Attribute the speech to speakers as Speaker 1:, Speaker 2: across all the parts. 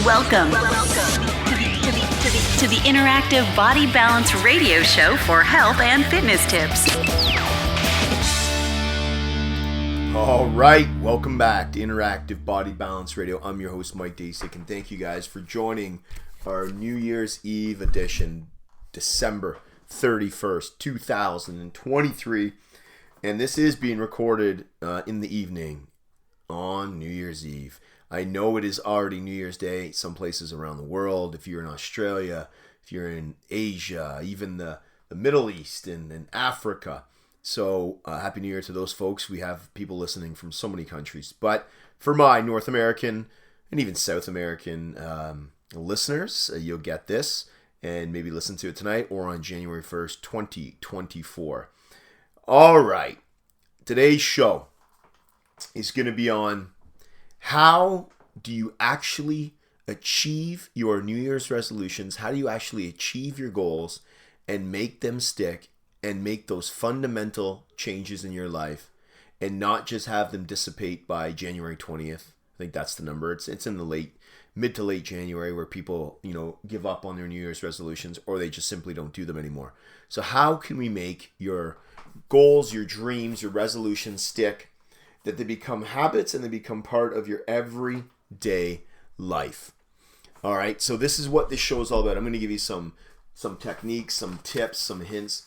Speaker 1: Welcome to the interactive body balance radio show for health and fitness tips.
Speaker 2: All right, welcome back to Interactive Body Balance Radio. I'm your host, Mike Daciuk, and thank you guys for joining our New Year's Eve edition, December 31st, 2023. And this is being recorded in the evening on New Year's Eve. I know it is already New Year's Day some places around the world. If you're in Australia, if you're in Asia, even the Middle East and Africa. So Happy New Year to those folks. We have people listening from so many countries. But for my North American and even South American listeners, you'll get this and maybe listen to it tonight or on January 1st, 2024. All right. Today's show is going to be on how do you actually achieve your New Year's resolutions? How do you actually achieve your goals and make them stick and make those fundamental changes in your life and not just have them dissipate by January 20th? I think that's the number. It's in the mid to late January where people, give up on their New Year's resolutions or they just simply don't do them anymore. So how can we make your goals, your dreams, your resolutions stick, that they become habits and they become part of your everyday life? All right, so this is what this show is all about. I'm going to give you some techniques, some tips, some hints.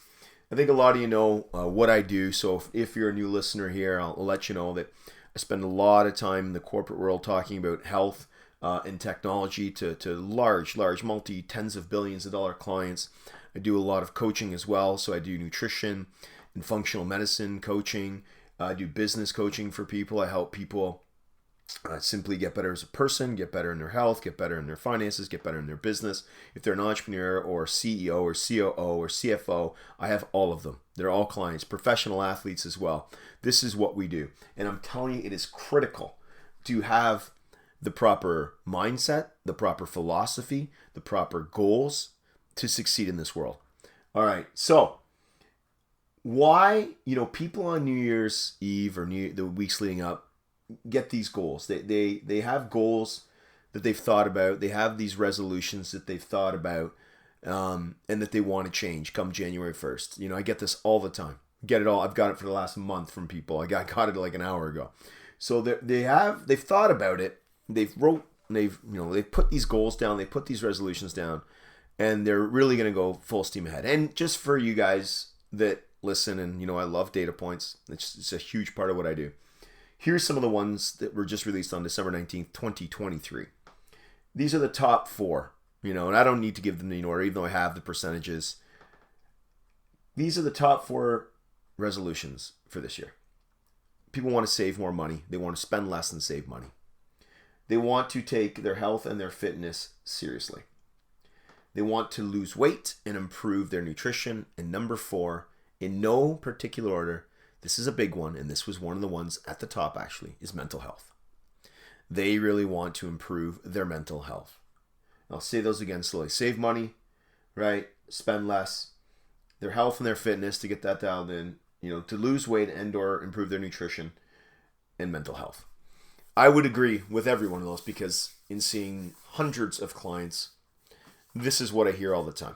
Speaker 2: I think a lot of you know what I do, so if you're a new listener here, I'll let you know that I spend a lot of time in the corporate world talking about health and technology to large, multi-tens of billions of dollar clients. I do a lot of coaching as well, so I do nutrition and functional medicine coaching. I do business coaching for people. I help people simply get better as a person, get better in their health, get better in their finances, get better in their business. If they're an entrepreneur or CEO or COO or CFO, I have all of them. They're all clients, professional athletes as well. This is what we do. And I'm telling you, it is critical to have the proper mindset, the proper philosophy, the proper goals to succeed in this world. All right, so why, people on New Year's Eve or the weeks leading up get these goals. They have goals that they've thought about. They have these resolutions that they've thought about and that they want to change come January 1st. I get this all the time. I've got it for the last month from people. I got it like an hour ago. So they've thought about it. They've put these goals down. They put these resolutions down, and they're really going to go full steam ahead. And just for you guys that listen, and I love data points. It's a huge part of what I do. Here's some of the ones that were just released on December 19th, 2023. These are the top 4, and I don't need to give them in order, even though I have the percentages. These are the top 4 resolutions for this year. People want to save more money. They want to spend less and save money. They want to take their health and their fitness seriously. They want to lose weight and improve their nutrition. And number 4, in no particular order, this is a big one, and this was one of the ones at the top actually, is mental health. They really want to improve their mental health. I'll say those again slowly. Save money, right? Spend less. Their health and their fitness, to get that dialed in, to lose weight and or improve their nutrition and mental health. I would agree with every one of those because in seeing hundreds of clients, this is what I hear all the time.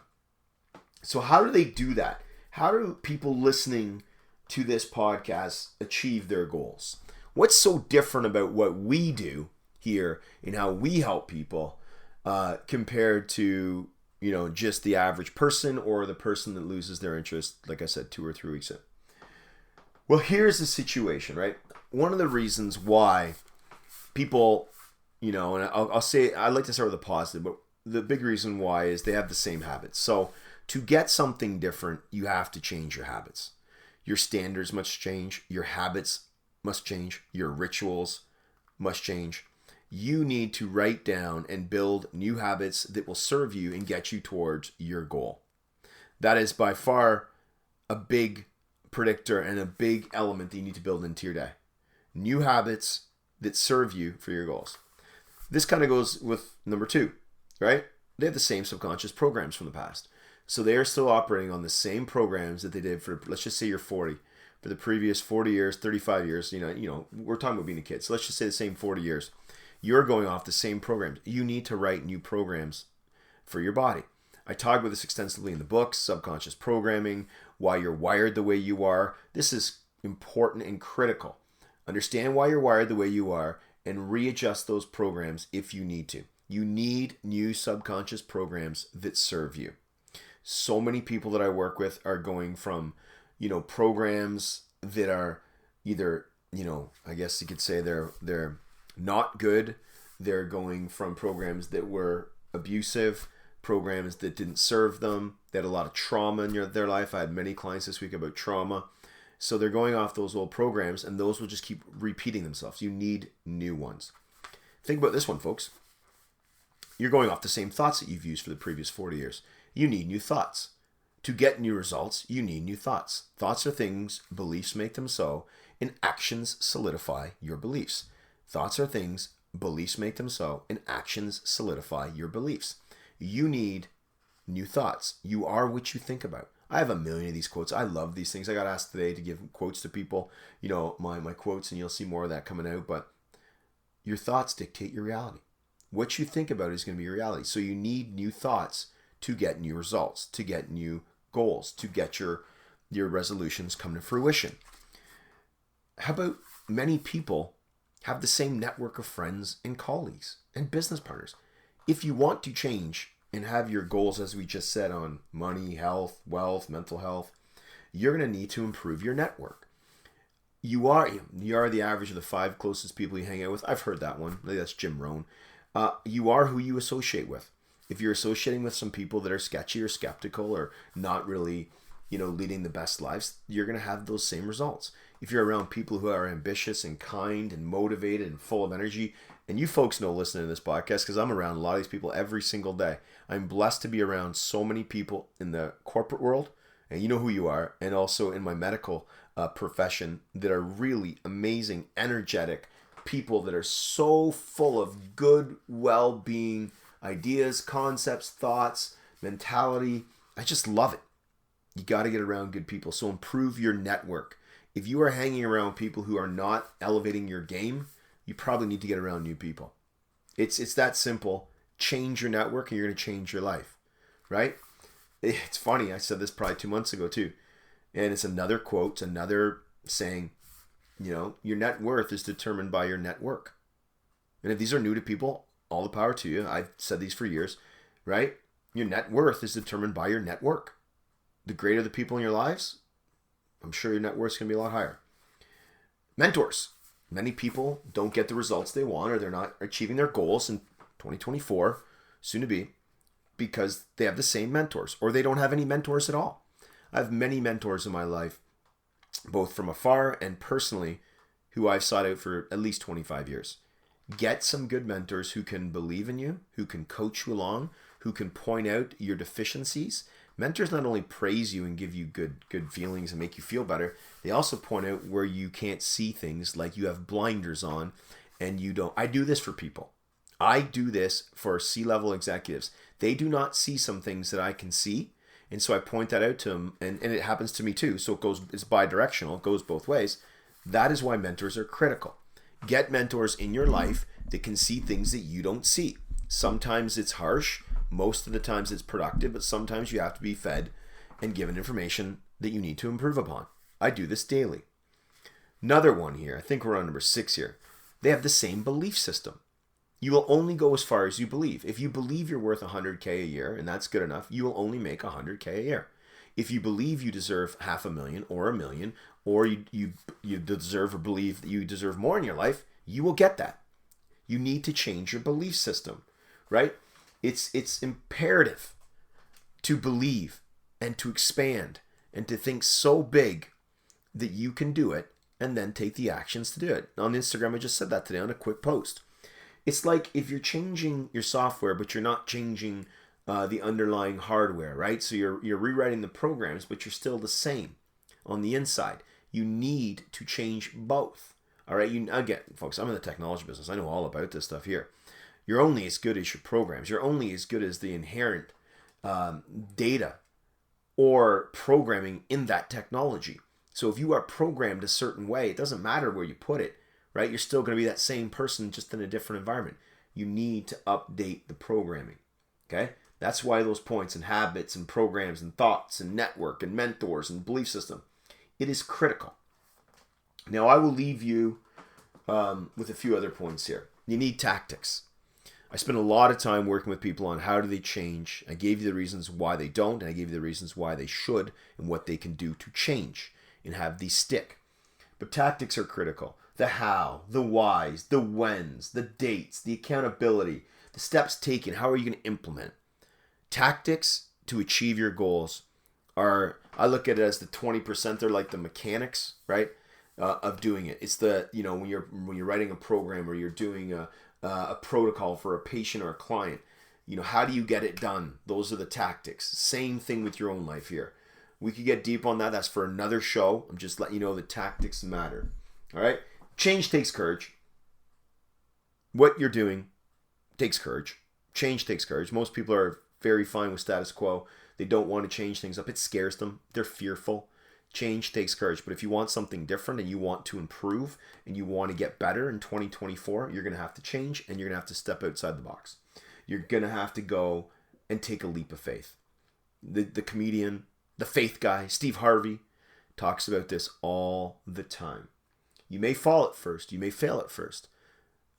Speaker 2: So how do they do that? How do people listening to this podcast achieve their goals? What's so different about what we do here and how we help people compared to, just the average person or the person that loses their interest, like I said, 2 or 3 weeks in? Well, here's the situation, right? One of the reasons why people, and I'll say, I like to start with a positive, but the big reason why is they have the same habits. So to get something different, you have to change your habits. Your standards must change. Your habits must change. Your rituals must change. You need to write down and build new habits that will serve you and get you towards your goal. That is by far a big predictor and a big element that you need to build into your day. New habits that serve you for your goals. This kind of goes with number 2, right? They have the same subconscious programs from the past. So they are still operating on the same programs that they did for, let's just say you're 40. For the previous 40 years, 35 years, we're talking about being a kid. So let's just say the same 40 years. You're going off the same programs. You need to write new programs for your body. I talk about this extensively in the books, Subconscious Programming, Why You're Wired the Way You Are. This is important and critical. Understand why you're wired the way you are and readjust those programs if you need to. You need new subconscious programs that serve you. So many people that I work with are going from, programs that are either, I guess you could say they're not good. They're going from programs that were abusive, programs that didn't serve them. They had a lot of trauma in their life. I had many clients this week about trauma. So they're going off those old programs, and those will just keep repeating themselves. You need new ones. Think about this one, folks. You're going off the same thoughts that you've used for the previous 40 years. You need new thoughts. To get new results, you need new thoughts. Thoughts are things, beliefs make them so, and actions solidify your beliefs. Thoughts are things, beliefs make them so, and actions solidify your beliefs. You need new thoughts. You are what you think about. I have a million of these quotes. I love these things. I got asked today to give quotes to people, my quotes, and you'll see more of that coming out. But your thoughts dictate your reality. What you think about is going to be your reality. So you need new thoughts to get new results, to get new goals, to get your resolutions come to fruition. How about many people have the same network of friends and colleagues and business partners? If you want to change and have your goals, as we just said, on money, health, wealth, mental health, you're going to need to improve your network. You are the average of the 5 closest people you hang out with. I've heard that one. Maybe that's Jim Rohn. You are who you associate with. If you're associating with some people that are sketchy or skeptical or not really, leading the best lives, you're going to have those same results. If you're around people who are ambitious and kind and motivated and full of energy, and you folks know listening to this podcast because I'm around a lot of these people every single day. I'm blessed to be around so many people in the corporate world, and you know who you are, and also in my medical profession that are really amazing, energetic people that are so full of good, well-being ideas, concepts, thoughts, mentality. I just love it. You got to get around good people. So improve your network. If you are hanging around people who are not elevating your game, you probably need to get around new people. It's that simple. Change your network and you're going to change your life, right? It's funny. I said this probably 2 months ago too. And it's another quote, another saying, your net worth is determined by your network. And if these are new to people, all the power to you. I've said these for years, right? Your net worth is determined by your network. The greater the people in your lives, I'm sure your net worth is going to be a lot higher. Mentors. Many people don't get the results they want, or they're not achieving their goals in 2024, soon to be, because they have the same mentors, or they don't have any mentors at all. I have many mentors in my life, both from afar and personally, who I've sought out for at least 25 years. Get some good mentors who can believe in you, who can coach you along, who can point out your deficiencies. Mentors not only praise you and give you good feelings and make you feel better, they also point out where you can't see things, like you have blinders on and you don't. I do this for people. I do this for C-level executives. They do not see some things that I can see, and so I point that out to them, and it happens to me too. So it's bi-directional, it goes both ways. That is why mentors are critical. Get mentors in your life that can see things that you don't see. Sometimes it's harsh. Most of the times it's productive, but sometimes you have to be fed and given information that you need to improve upon. I do this daily. Another one here, I think we're on number 6 here. They have the same belief system. You will only go as far as you believe. If you believe you're worth $100K a year, and that's good enough, you will only make $100K a year. If you believe you deserve $500,000 or $1 million, or you deserve or believe that you deserve more in your life, you will get that. You need to change your belief system, right? It's imperative to believe and to expand and to think so big that you can do it and then take the actions to do it. On Instagram, I just said that today on a quick post. It's like if you're changing your software, but you're not changing the underlying hardware, right? So you're rewriting the programs, but you're still the same on the inside. You need to change both. All right. Again, folks, I'm in the technology business. I know all about this stuff here. You're only as good as your programs. You're only as good as the inherent data or programming in that technology. So if you are programmed a certain way, it doesn't matter where you put it. right? You're still going to be that same person, just in a different environment. You need to update the programming, okay? That's why those points and habits and programs and thoughts and network and mentors and belief system, it is critical. Now, I will leave you with a few other points here. You need tactics. I spent a lot of time working with people on how do they change. I gave you the reasons why they don't, and I gave you the reasons why they should and what they can do to change and have these stick. But tactics are critical. The how, the whys, the whens, the dates, the accountability, the steps taken. How are you going to implement? Tactics to achieve your goals are, I look at it as the 20%. They're like the mechanics, right, of doing it. It's the, when you're writing a program or you're doing a protocol for a patient or a client, how do you get it done? Those are the tactics. Same thing with your own life here. We could get deep on that. That's for another show. I'm just letting you know the tactics matter. All right. Change takes courage. What you're doing takes courage. Change takes courage. Most people are very fine with status quo. They don't want to change things up. It scares them. They're fearful. Change takes courage. But if you want something different and you want to improve and you want to get better in 2024, you're going to have to change and you're going to have to step outside the box. You're going to have to go and take a leap of faith. The comedian, the faith guy, Steve Harvey, talks about this all the time. You may fall at first. You may fail at first.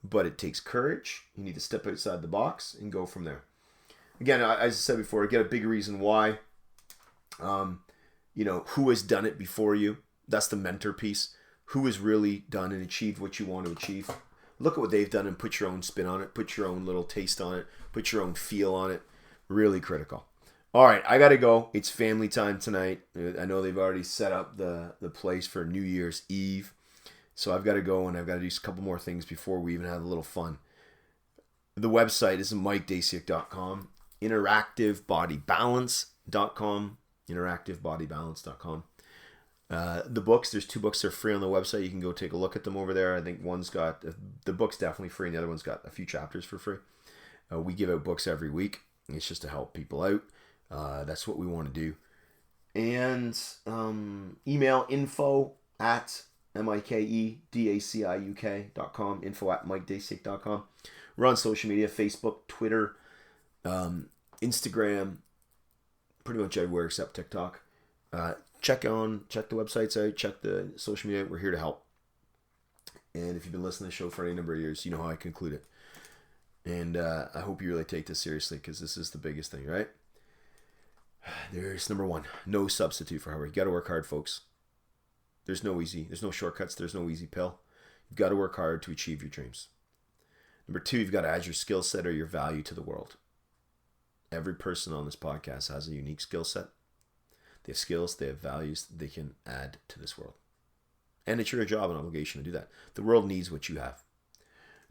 Speaker 2: But it takes courage. You need to step outside the box and go from there. Again, as I said before, I get a big reason why. Who has done it before you? That's the mentor piece. Who has really done and achieved what you want to achieve? Look at what they've done and put your own spin on it. Put your own little taste on it. Put your own feel on it. Really critical. All right, I got to go. It's family time tonight. I know they've already set up the place for New Year's Eve. So I've got to go and I've got to do a couple more things before we even have a little fun. The website is MikeDaciuk.com. InteractiveBodyBalance.com. InteractiveBodyBalance.com. The books, there's 2 books that are free on the website. You can go take a look at them over there. I think one's got, the book's definitely free, and the other one's got a few chapters for free. We give out books every week. It's just to help people out. That's what we want to do. And email info@MikeDaciuk.com. info@MikeDaciuk.com. We're on social media, Facebook, Twitter, Instagram, pretty much everywhere except TikTok. Check the websites out, check the social media. We're here to help. And if you've been listening to the show for any number of years, you know how I conclude it. And I hope you really take this seriously, because this is the biggest thing, right? There's number 1, no substitute for hard work. You got to work hard, folks. There's no shortcuts. There's no easy pill. You've got to work hard to achieve your dreams. Number 2, you've got to add your skill set or your value to the world. Every person on this podcast has a unique skill set. They have skills, they have values they can add to this world. And it's your job and obligation to do that. The world needs what you have.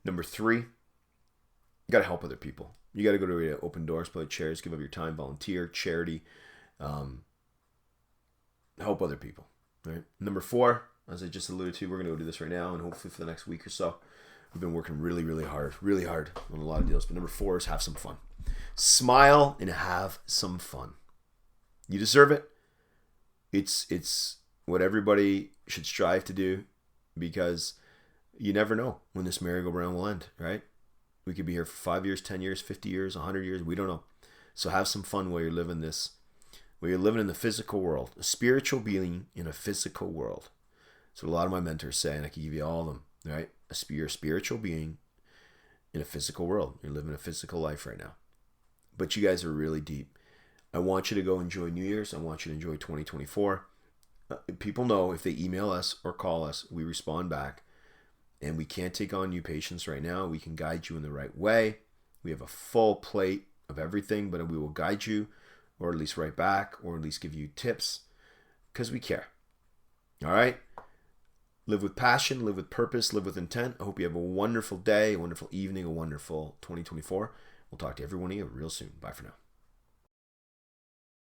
Speaker 2: Number 3, you got to help other people. You got to go to open doors, play chairs, give up your time, volunteer, charity, help other people. Right? Number 4, as I just alluded to, we're going to go do this right now, and hopefully for the next week or so. We've been working really hard on a lot of deals. But number 4 is have some fun. Smile and have some fun. You deserve it. It's what everybody should strive to do, because you never know when this merry-go-round will end, right? We could be here for 5 years, 10 years, 50 years, 100 years. We don't know. So have some fun while you're living this. While you're living in the physical world. A spiritual being in a physical world. That's what a lot of my mentors say, and I can give you all of them, right? You're a spiritual being in a physical world. You're living a physical life right now. But you guys are really deep. I want you to go enjoy New Year's. I want you to enjoy 2024. People know if they email us or call us, we respond back. And we can't take on new patients right now. We can guide you in the right way. We have a full plate of everything, but we will guide you, or at least write back, or at least give you tips, because we care. All right? Live with passion, live with purpose, live with intent. I hope you have a wonderful day, a wonderful evening, a wonderful 2024. We'll talk to every one of you real soon. Bye for now.